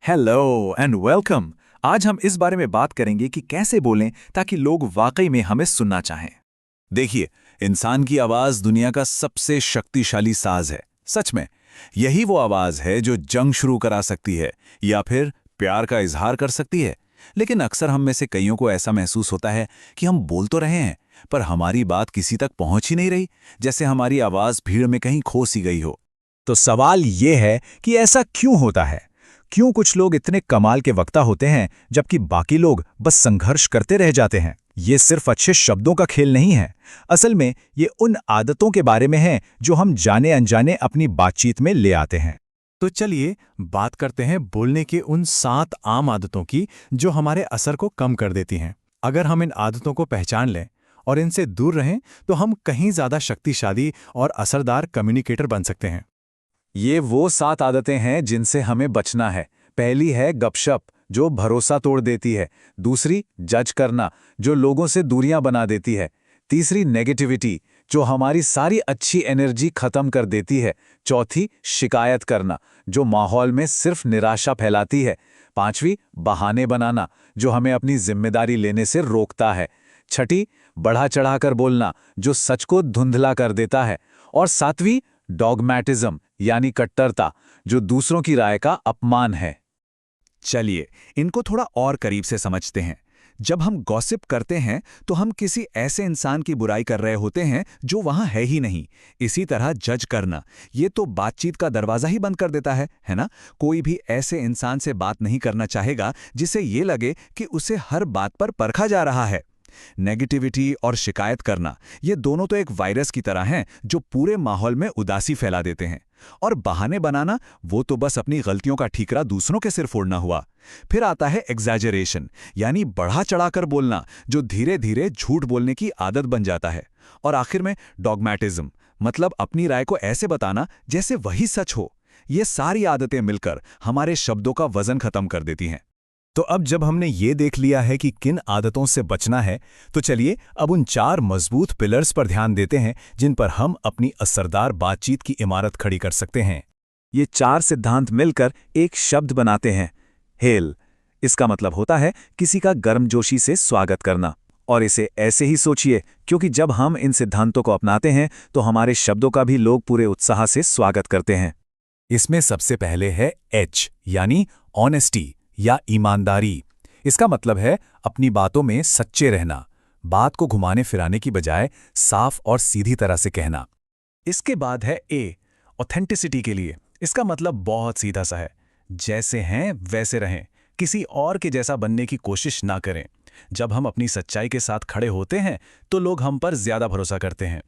Hello and welcome. आज हम इस बारे में बात करेंगे कि कैसे बोलें ताकि लोग वाकई में हमें सुनना चाहें। देखिए, इंसान की आवाज दुनिया का सबसे शक्तिशाली साज है। सच में, यही वो आवाज है जो जंग शुरू करा सकती है या फिर प्यार का इजहार कर सकती है। लेकिन अक्सर हम में से कईयों को ऐसा महसूस होता है कि हम बोल तो रहे हैं, पर हमारी बात किसी तक पहुंच ही नहीं रही, जैसे हमारी आवाज भीड़ में कहीं खो सी गई हो। तो सवाल ये है कि ऐसा क्यों होता है? क्यों कुछ लोग इतने कमाल के वक्ता होते हैं जबकि बाकी लोग बस संघर्ष करते रह जाते हैं? ये सिर्फ अच्छे शब्दों का खेल नहीं है। असल में ये उन आदतों के बारे में है जो हम जाने अनजाने अपनी बातचीत में ले आते हैं। तो चलिए बात करते हैं बोलने के उन 7 आम आदतों की जो हमारे असर को कम कर देती हैं। अगर हम इन आदतों को पहचान लें और इनसे दूर रहें तो हम कहीं ज़्यादा शक्तिशाली और असरदार कम्युनिकेटर बन सकते हैं। ये वो 7 आदतें हैं जिनसे हमें बचना है। पहली है गपशप, जो भरोसा तोड़ देती है। दूसरी, जज करना, जो लोगों से दूरियां बना देती है। तीसरी, नेगेटिविटी, जो हमारी सारी अच्छी एनर्जी खत्म कर देती है। चौथी, शिकायत करना, जो माहौल में सिर्फ निराशा फैलाती है। पांचवी, बहाने बनाना, जो हमें अपनी जिम्मेदारी लेने से रोकता है। छठी, बढ़ा चढ़ाकर बोलना, जो सच को धुंधला कर देता है। और सातवीं, डॉगमैटिज्म, यानी कट्टरता, जो दूसरों की राय का अपमान है। चलिए, इनको थोड़ा और करीब से समझते हैं। जब हम गॉसिप करते हैं तो हम किसी ऐसे इंसान की बुराई कर रहे होते हैं जो वहां है ही नहीं। इसी तरह जज करना, ये तो बातचीत का दरवाजा ही बंद कर देता है ना? कोई भी ऐसे इंसान से बात नहीं करना चाहेगा जिसे ये लगे कि उसे हर बात पर परखा जा रहा है। नेगेटिविटी और शिकायत करना, ये दोनों तो एक वायरस की तरह हैं जो पूरे माहौल में उदासी फैला देते हैं। और बहाने बनाना, वो तो बस अपनी गलतियों का ठीकरा दूसरों के सिर फोड़ना हुआ। फिर आता है एग्जैजरेशन, यानी बढ़ा चढ़ाकर बोलना, जो धीरे धीरे झूठ बोलने की आदत बन जाता है। और आखिर में डॉगमैटिज्म, मतलब अपनी राय को ऐसे बताना जैसे वही सच हो। ये सारी आदतें मिलकर हमारे शब्दों का वजन खत्म कर देती हैं। तो अब जब हमने ये देख लिया है कि किन आदतों से बचना है, तो चलिए अब उन 4 मजबूत पिलर्स पर ध्यान देते हैं जिन पर हम अपनी असरदार बातचीत की इमारत खड़ी कर सकते हैं। ये 4 सिद्धांत मिलकर एक शब्द बनाते हैं, हेल। इसका मतलब होता है किसी का गर्मजोशी से स्वागत करना। और इसे ऐसे ही सोचिए, क्योंकि जब हम इन सिद्धांतों को अपनाते हैं तो हमारे शब्दों का भी लोग पूरे उत्साह से स्वागत करते हैं। इसमें सबसे पहले है एच, यानी ऑनेस्टी या ईमानदारी। इसका मतलब है अपनी बातों में सच्चे रहना, बात को घुमाने फिराने की बजाय साफ और सीधी तरह से कहना। इसके बाद है ए, ऑथेंटिसिटी के लिए। इसका मतलब बहुत सीधा सा है, जैसे हैं वैसे रहें, किसी और के जैसा बनने की कोशिश ना करें। जब हम अपनी सच्चाई के साथ खड़े होते हैं तो लोग हम पर ज्यादा भरोसा करते हैं।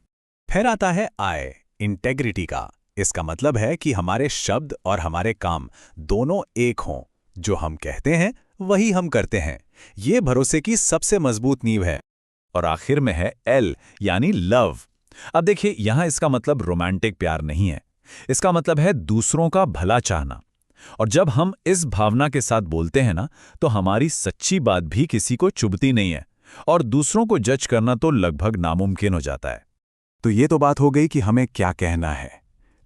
फिर आता है आई, इंटेग्रिटी का। इसका मतलब है कि हमारे शब्द और हमारे काम दोनों एक हों। जो हम कहते हैं वही हम करते हैं। ये भरोसे की सबसे मजबूत नींव है। और आखिर में है एल, यानी लव। अब देखिए, यहां इसका मतलब रोमांटिक प्यार नहीं है। इसका मतलब है दूसरों का भला चाहना। और जब हम इस भावना के साथ बोलते हैं ना, तो हमारी सच्ची बात भी किसी को चुभती नहीं है और दूसरों को जज करना तो लगभग नामुमकिन हो जाता है। तो ये तो बात हो गई कि हमें क्या कहना है,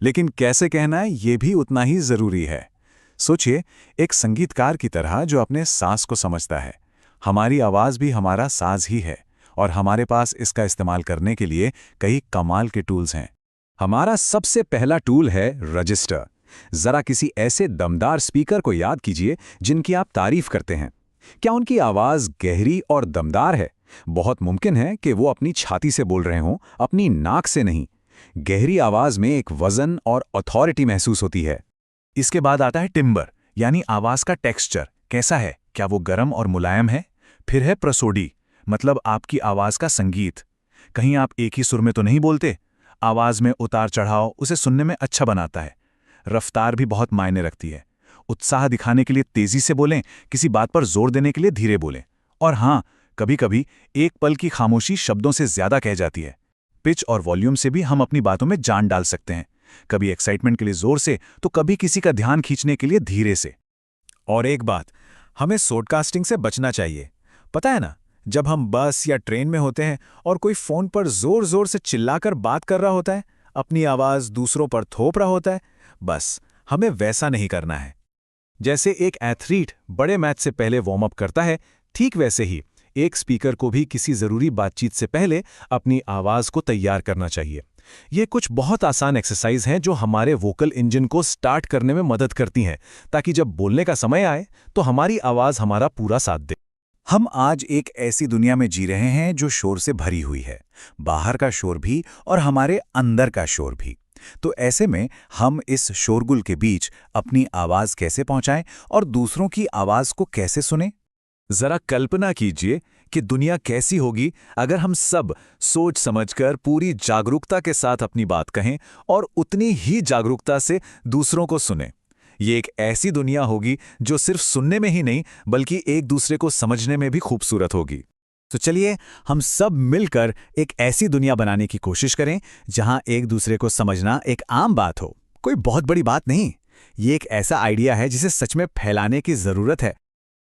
लेकिन कैसे कहना है ये भी उतना ही जरूरी है। सोचिए, एक संगीतकार की तरह जो अपने सांस को समझता है। हमारी आवाज भी हमारा साज ही है और हमारे पास इसका इस्तेमाल करने के लिए कई कमाल के टूल्स हैं। हमारा सबसे पहला टूल है रजिस्टर। जरा किसी ऐसे दमदार स्पीकर को याद कीजिए जिनकी आप तारीफ करते हैं। क्या उनकी आवाज गहरी और दमदार है? बहुत मुमकिन है कि वो अपनी छाती से बोल रहे हों, अपनी नाक से नहीं। गहरी आवाज में एक वजन और अथॉरिटी महसूस होती है। इसके बाद आता है टिम्बर, यानी आवाज का टेक्सचर कैसा है, क्या वो गर्म और मुलायम है? फिर है प्रसोडी, मतलब आपकी आवाज का संगीत। कहीं आप एक ही सुर में तो नहीं बोलते। आवाज में उतार चढ़ाव उसे सुनने में अच्छा बनाता है। रफ्तार भी बहुत मायने रखती है। उत्साह दिखाने के लिए तेजी से बोलें, किसी बात पर जोर देने के लिए धीरे बोलें। और हाँ, कभी कभी एक पल की खामोशी शब्दों से ज्यादा कह जाती है। पिच और वॉल्यूम से भी हम अपनी बातों में जान डाल सकते हैं, कभी एक्साइटमेंट के लिए जोर से तो कभी किसी का ध्यान खींचने के लिए धीरे से। और एक बात, हमें शॉर्टकास्टिंग से बचना चाहिए। पता है ना, जब हम बस या ट्रेन में होते हैं और कोई फोन पर जोर जोर से चिल्लाकर बात कर रहा होता है, अपनी आवाज दूसरों पर थोप रहा होता है, बस हमें वैसा नहीं करना है। जैसे एक एथलीट बड़े मैच से पहले वार्म अप करता है, ठीक वैसे ही एक स्पीकर को भी किसी ज़रूरी बातचीत से पहले अपनी आवाज़ को तैयार करना चाहिए। ये कुछ बहुत आसान एक्सरसाइज हैं जो हमारे वोकल इंजन को स्टार्ट करने में मदद करती हैं, ताकि जब बोलने का समय आए तो हमारी आवाज़ हमारा पूरा साथ दे। हम आज एक ऐसी दुनिया में जी रहे हैं जो शोर से भरी हुई है, बाहर का शोर भी और हमारे अंदर का शोर भी। तो ऐसे में हम इस शोरगुल के बीच अपनी आवाज़ कैसे पहुंचाएं और दूसरों की आवाज़ को कैसे सुनें? जरा कल्पना कीजिए कि दुनिया कैसी होगी अगर हम सब सोच समझकर पूरी जागरूकता के साथ अपनी बात कहें और उतनी ही जागरूकता से दूसरों को सुनें। ये एक ऐसी दुनिया होगी जो सिर्फ सुनने में ही नहीं बल्कि एक दूसरे को समझने में भी खूबसूरत होगी। तो चलिए हम सब मिलकर एक ऐसी दुनिया बनाने की कोशिश करें जहां एक दूसरे को समझना एक आम बात हो, कोई बहुत बड़ी बात नहीं। ये एक ऐसा आइडिया है जिसे सच में फैलाने की ज़रूरत है।